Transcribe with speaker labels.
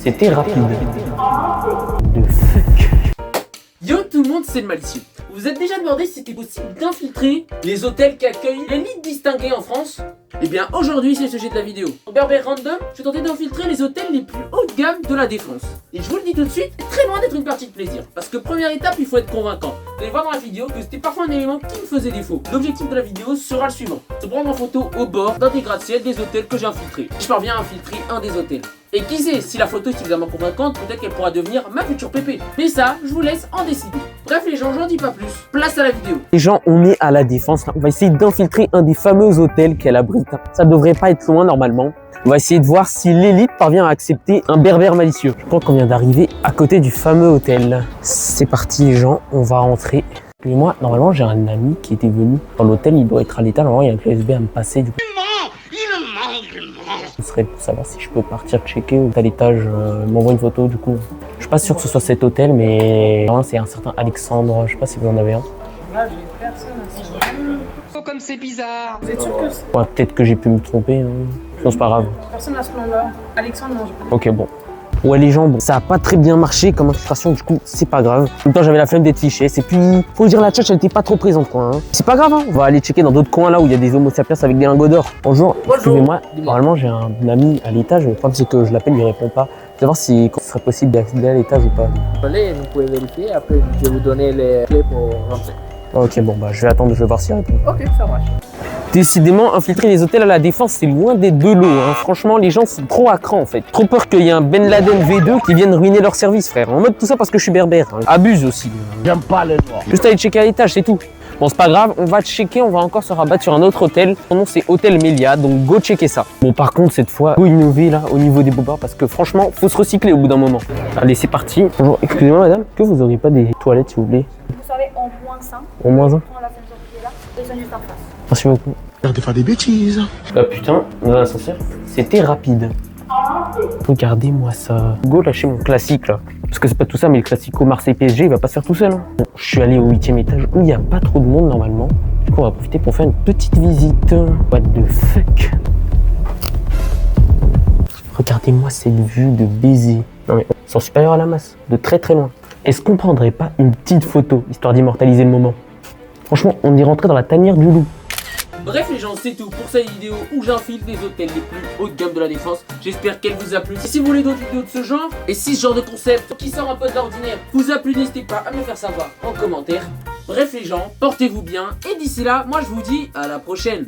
Speaker 1: C'était rapide. De fuck.
Speaker 2: Yo tout le monde, c'est le malicieux. Vous vous êtes déjà demandé si c'était possible d'infiltrer les hôtels qui accueillent l'élite distinguée en France? Eh bien aujourd'hui c'est le sujet de la vidéo. En Berbère Random, je vais tenter d'infiltrer les hôtels les plus haut de gamme de la défense. Et je vous le dis tout de suite, c'est très loin d'être une partie de plaisir. Parce que première étape, il faut être convaincant. Vous allez voir dans la vidéo que c'était parfois un élément qui me faisait défaut. L'objectif de la vidéo sera le suivant: se prendre en photo au bord d'un des gratte-ciel des hôtels que j'ai infiltrés. Je parviens à infiltrer un des hôtels. Et qui sait, si la photo est suffisamment convaincante, peut-être qu'elle pourra devenir ma future pépé. Mais ça, je vous laisse en décider. Bref les gens, j'en dis pas plus. Place à la vidéo.
Speaker 1: Les gens, on est à la défense là. On va essayer d'infiltrer un des fameux hôtels qu'elle abrite. Ça devrait pas être loin normalement. On va essayer de voir si l'élite parvient à accepter un berbère malicieux. Je crois qu'on vient d'arriver à côté du fameux hôtel. C'est parti les gens, on va rentrer. Et moi, normalement, j'ai un ami qui était venu dans l'hôtel, il doit être à l'étage. Normalement, il y a un clé USB à me passer. Du coup, ce serait pour savoir si je peux partir checker à l'étage, m'envoie une photo du coup. Je suis pas sûr que ce soit cet hôtel, mais c'est un certain Alexandre, je sais pas si vous en avez un.
Speaker 3: Là, j'ai personne à ce
Speaker 4: Comme c'est bizarre.
Speaker 3: Vous êtes sûr que c'est
Speaker 1: Ouais, peut-être que j'ai pu me tromper, hein. Non, c'est pas grave.
Speaker 3: personne à ce nom-là? Alexandre, non, je
Speaker 1: Ok, bon. Ouais les gens, bon, ça a pas très bien marché comme infiltration, du coup c'est pas grave. En même temps j'avais la flemme d'être fiché, et puis faut dire la tchatch elle était pas trop présente quoi. Hein. C'est pas grave, hein. On va aller checker dans d'autres coins là où il y a des homo sapiens avec des lingots d'or. Bonjour, excusez-moi, normalement j'ai un ami à l'étage, mais le problème c'est que je l'appelle, il répond pas. Je veux savoir si ce serait possible d'accéder à l'étage ou pas.
Speaker 5: Allez, vous pouvez vérifier, après je vais vous donner les clés pour rentrer.
Speaker 1: Ok bon bah je vais attendre, je vais voir s'il répond.
Speaker 3: Ok, ça marche.
Speaker 1: Décidément, infiltrer les hôtels à la défense, c'est loin d'être de l'eau. Hein. Franchement, les gens sont trop à cran en fait. Trop peur qu'il y ait un Ben Laden V2 qui vienne ruiner leur service, frère. En mode tout ça parce que je suis berbère. Hein. Abuse aussi.
Speaker 6: J'aime pas les noirs.
Speaker 1: Juste aller checker à l'étage, c'est tout. Bon, c'est pas grave, on va checker, on va encore se rabattre sur un autre hôtel. Son nom, c'est Hôtel Mélia, donc go checker ça. Bon, par contre, cette fois, go innover là, au niveau des bobards, parce que franchement, faut se recycler au bout d'un moment. Allez, c'est parti. Bonjour, excusez-moi madame, que vous auriez pas des toilettes, s'il vous plaît?
Speaker 7: Vous savez, en moins 5,
Speaker 1: Au moins un.
Speaker 7: prends la fenêtre qui est là, et sont juste en face.
Speaker 1: Merci beaucoup.
Speaker 6: Regardez faire des bêtises.
Speaker 1: Ah putain, dans l'ascenseur, c'était rapide. Regardez-moi ça. Go lâcher mon classique là. Parce que c'est pas tout ça, mais le classico Marseille PSG, il va pas se faire tout seul. Hein. Bon, je suis allé au 8e étage où il n'y a pas trop de monde normalement. Du coup, on va profiter pour faire une petite visite. What the fuck? Regardez-moi cette vue de baiser. Non mais, ils sont supérieurs à la masse, de très très loin. Est-ce qu'on prendrait pas une petite photo, histoire d'immortaliser le moment? Franchement, on est rentré dans la tanière du loup.
Speaker 2: Bref les gens, c'est tout pour cette vidéo où j'infiltre les hôtels les plus haut de gamme de la défense. J'espère qu'elle vous a plu. Et si vous voulez d'autres vidéos de ce genre, et si ce genre de concept qui sort un peu de l'ordinaire vous a plu, n'hésitez pas à me le faire savoir en commentaire. Bref les gens, portez-vous bien, et d'ici là, moi je vous dis à la prochaine.